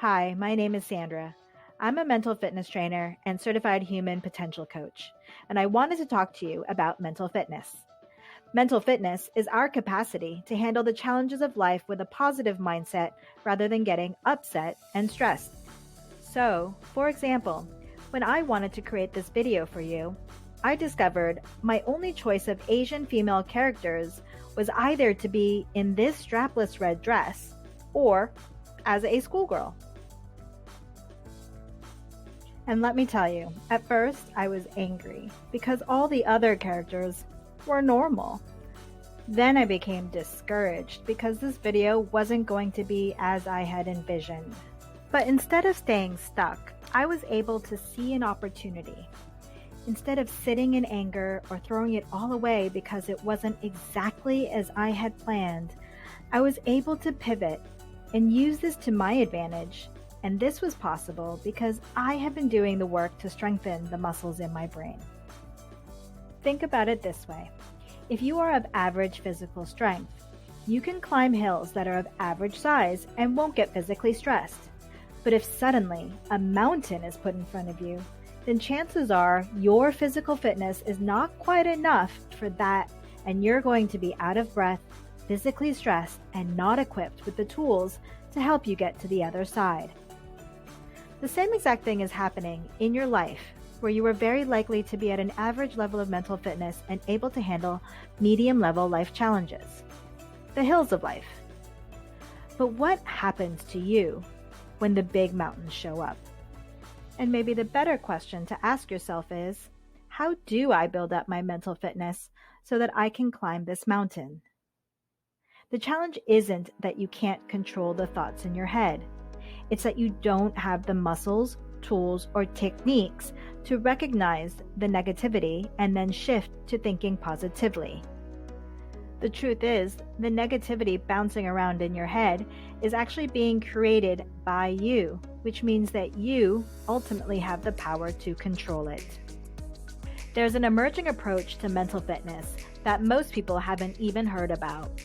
Hi, my name is Sandra. I'm a mental fitness trainer and certified human potential coach, and I wanted to talk to you about mental fitness. Mental fitness is our capacity to handle the challenges of life with a positive mindset rather than getting upset and stressed. So, for example, when I wanted to create this video for you, I discovered my only choice of Asian female characters was either to be in this strapless red dress or as a schoolgirl. And let me tell you, at first I was angry because all the other characters were normal. Then I became discouraged because this video wasn't going to be as I had envisioned. But instead of staying stuck, I was able to see an opportunity. Instead of sitting in anger or throwing it all away because it wasn't exactly as I had planned, I was able to pivot and use this to my advantage. And this was possible because I have been doing the work to strengthen the muscles in my brain. Think about it this way. If you are of average physical strength, you can climb hills that are of average size and won't get physically stressed. But if suddenly a mountain is put in front of you, then chances are your physical fitness is not quite enough for that, and you're going to be out of breath, physically stressed, and not equipped with the tools to help you get to the other side. The same exact thing is happening in your life, where you are very likely to be at an average level of mental fitness and able to handle medium-level life challenges, the hills of life. But what happens to you when the big mountains show up? And maybe the better question to ask yourself is, how do I build up my mental fitness so that I can climb this mountain? The challenge isn't that you can't control the thoughts in your head. It's that you don't have the muscles, tools, or techniques to recognize the negativity and then shift to thinking positively. The truth is, the negativity bouncing around in your head is actually being created by you, which means that you ultimately have the power to control it. There's an emerging approach to mental fitness that most people haven't even heard about.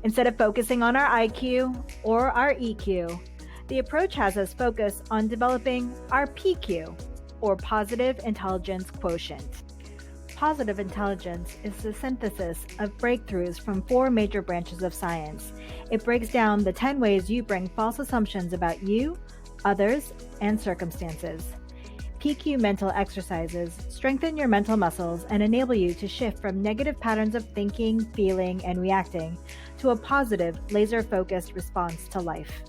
Instead of focusing on our IQ or our EQ, the approach has us focus on developing our PQ, or Positive Intelligence Quotient. Positive intelligence is the synthesis of breakthroughs from 4 major branches of science. It breaks down the 10 ways you bring false assumptions about you, others, and circumstances. PQ mental exercises strengthen your mental muscles and enable you to shift from negative patterns of thinking, feeling, and reacting to a positive, laser-focused response to life.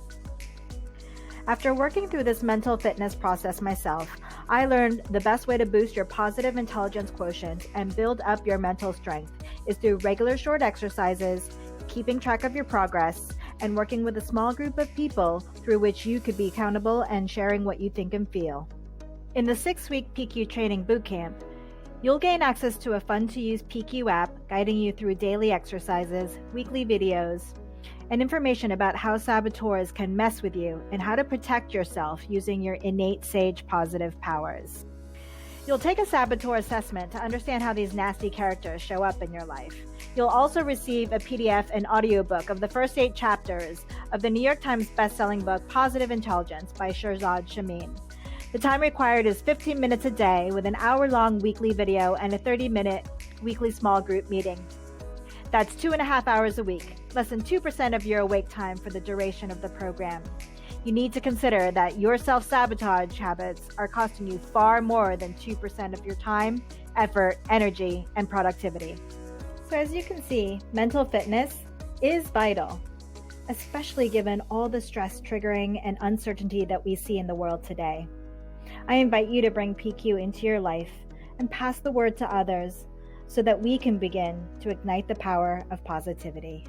After working through this mental fitness process myself, I learned the best way to boost your positive intelligence quotient and build up your mental strength is through regular short exercises, keeping track of your progress, and working with a small group of people through which you could be accountable and sharing what you think and feel. In the 6-week PQ Training Bootcamp, you'll gain access to a fun-to-use PQ app guiding you through daily exercises, weekly videos, and information about how saboteurs can mess with you and how to protect yourself using your innate sage positive powers. You'll take a saboteur assessment to understand how these nasty characters show up in your life. You'll also receive a PDF and audiobook of the first 8 chapters of the New York Times bestselling book Positive Intelligence by Shirzad Chamine. The time required is 15 minutes a day with an hour-long weekly video and a 30-minute weekly small group meeting. That's 2.5 hours a week, less than 2% of your awake time for the duration of the program. You need to consider that your self-sabotage habits are costing you far more than 2% of your time, effort, energy, and productivity. So as you can see, mental fitness is vital, especially given all the stress triggering and uncertainty that we see in the world today. I invite you to bring PQ into your life and pass the word to others so that we can begin to ignite the power of positivity.